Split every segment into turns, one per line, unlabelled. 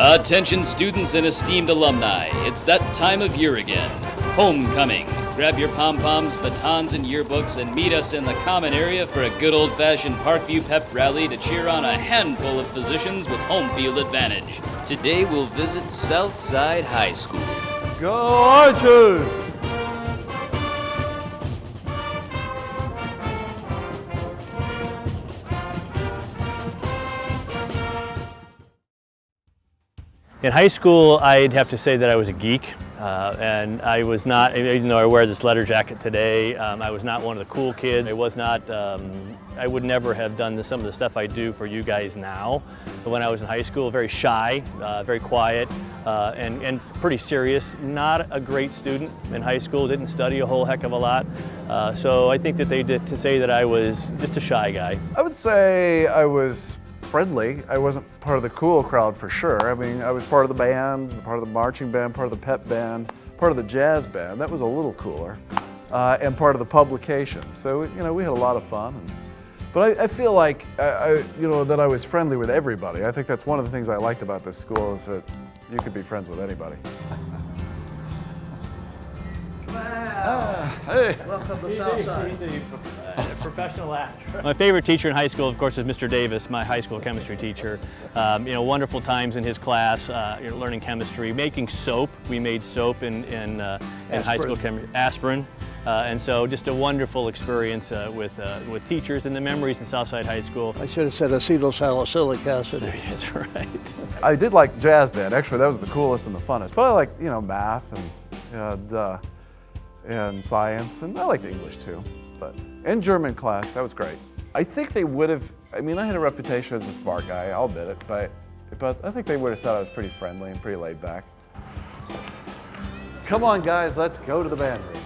Attention students and esteemed alumni, it's that time of year again. Homecoming. Grab your pom-poms, batons, and yearbooks and meet us in the common area for a good old-fashioned Parkview pep rally to cheer on a handful of physicians with home field advantage. Today we'll visit Southside High School.
Go Archers!
In high school, I'd have to say that I was a geek, and I was not, even though I wear this leather jacket today, I was not one of the cool kids. I was not, I would never have done some of the stuff I do for you guys now. But when I was in high school, very shy, very quiet, and pretty serious. Not a great student in high school, didn't study a whole heck of a lot. So I think that they did to say that I was just a shy guy.
I would say I was friendly. I wasn't part of the cool crowd for sure. I mean, I was part of the band, part of the marching band, part of the pep band, part of the jazz band. That was a little cooler. And part of the publication. So, you know, we had a lot of fun. But I feel like, that I was friendly with everybody. I think that's one of the things I liked about this school is that you could be friends with anybody.
Hey. Welcome to Southside. Professional actor. My favorite teacher in high school, of course, is Mr. Davis, my high school chemistry teacher. Wonderful times in his class, learning chemistry, making soap. We made soap in high school chemistry, aspirin. And so just a wonderful experience with teachers and the memories in Southside High School.
I should have said acetylsalicylic acid.
That's right.
I did like jazz band. Actually, that was the coolest and the funnest. But I liked, math and science, and I liked English too. And German class, that was great. I think they would have, I had a reputation as a smart guy, I'll admit it, but I think they would have thought I was pretty friendly and pretty laid back. Come on guys, let's go to the band room.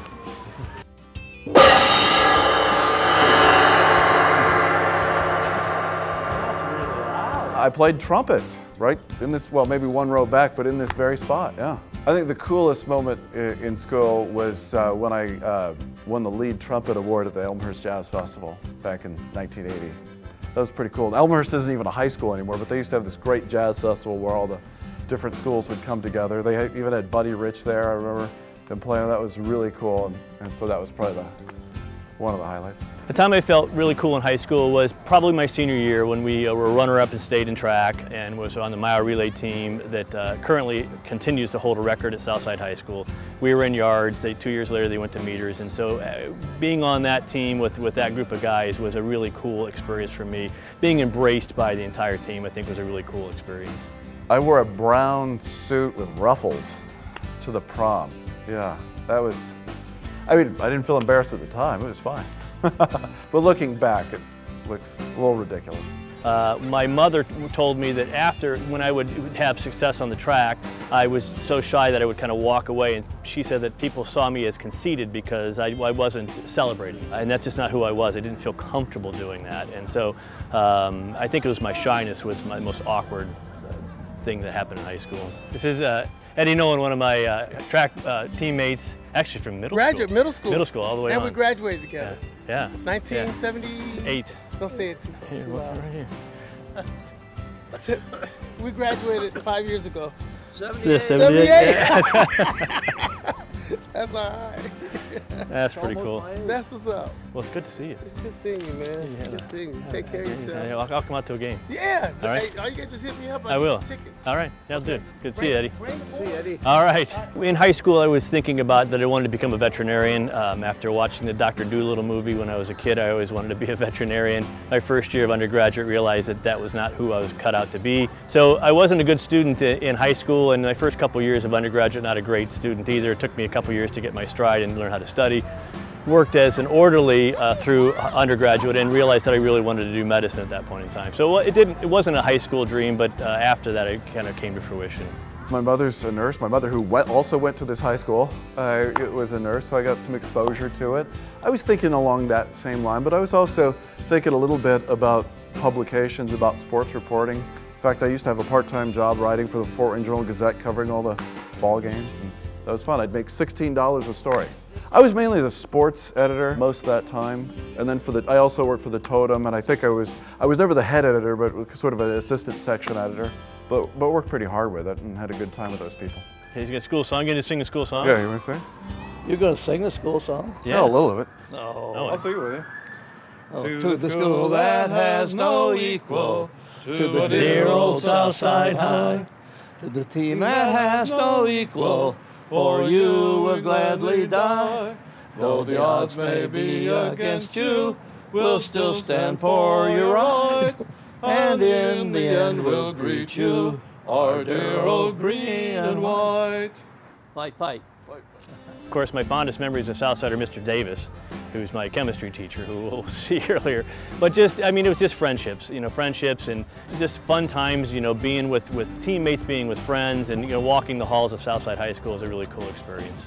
I played trumpet, right in this, well, maybe one row back, but in this very spot, yeah. I think the coolest moment in school was when I won the lead trumpet award at the Elmhurst Jazz Festival back in 1980. That was pretty cool. Elmhurst isn't even a high school anymore, but they used to have this great jazz festival where all the different schools would come together. They even had Buddy Rich there, I remember them playing. That was really cool, and so that was probably one of the highlights.
The time I felt really cool in high school was probably my senior year when we were runner-up in state and track and was on the mile relay team that currently continues to hold a record at Southside High School. We were in yards. 2 years later they went to meters, and so being on that team with that group of guys was a really cool experience for me. Being embraced by the entire team I think was a really cool experience.
I wore a brown suit with ruffles to the prom. Yeah, that was, I didn't feel embarrassed at the time, it was fine. But looking back, it looks a little ridiculous.
My mother told me that when I would have success on the track, I was so shy that I would kind of walk away, and she said that people saw me as conceited because I wasn't celebrating. And that's just not who I was. I didn't feel comfortable doing that. And so I think it was my shyness was my most awkward thing that happened in high school. This is Eddie Nolan, one of my track teammates, actually from middle school.
Middle school.
Middle school, all the way on.
And we graduated together.
Yeah.
1978. Don't say it too loud.
Right here.
We graduated 5 years ago.
78.
That's all right.
That's pretty cool.
That's what's up.
Well, it's good to see you.
It's good seeing you, man.
Yeah.
Good seeing you. Take care of yourself.
I'll come out to a game.
Yeah.
All right.
Hey, all you got to just hit me up.
I will.
Tickets.
All right. That'll do. Good to see you, Eddie.
See you, Eddie.
All right. In high school, I was thinking about that I wanted to become a veterinarian. After watching the Dr. Dolittle movie when I was a kid, I always wanted to be a veterinarian. My first year of undergraduate realized that was not who I was cut out to be. So I wasn't a good student in high school, and my first couple years of undergraduate, not a great student either. It took me a couple years to get my stride and learn how to study. Worked as an orderly through undergraduate and realized that I really wanted to do medicine at that point in time. So it wasn't a high school dream, but after that it kind of came to fruition.
My mother's a nurse. My mother, who also went to this high school, was a nurse, so I got some exposure to it. I was thinking along that same line, but I was also thinking a little bit about publications, about sports reporting. In fact, I used to have a part-time job writing for the Fort Wayne Journal-Gazette, covering all the ball games, and that was fun. I'd make $16 a story. I was mainly the sports editor most of that time, and then I also worked for the Totem, and I think I was never the head editor, but sort of an assistant section editor. but worked pretty hard with it and had a good time with those people.
He's got a school song. You gonna sing a school song?
Yeah, you want to sing?
You're going to sing the school song?
Yeah, a little of it.
No.
I'll sing it with you.
To the school that has no equal, to the dear old Southside High, to the team that has no equal, for you will gladly die. Though the odds may be against you, we'll still stand for your rights, and in the end we'll greet you, our dear old green and white. Fight, fight.
Of course, my fondest memories of Southside are Mr. Davis, who's my chemistry teacher, who we'll see earlier. But just, I mean, it was just friendships, friendships and just fun times, being with teammates, being with friends, and, walking the halls of Southside High School is a really cool experience.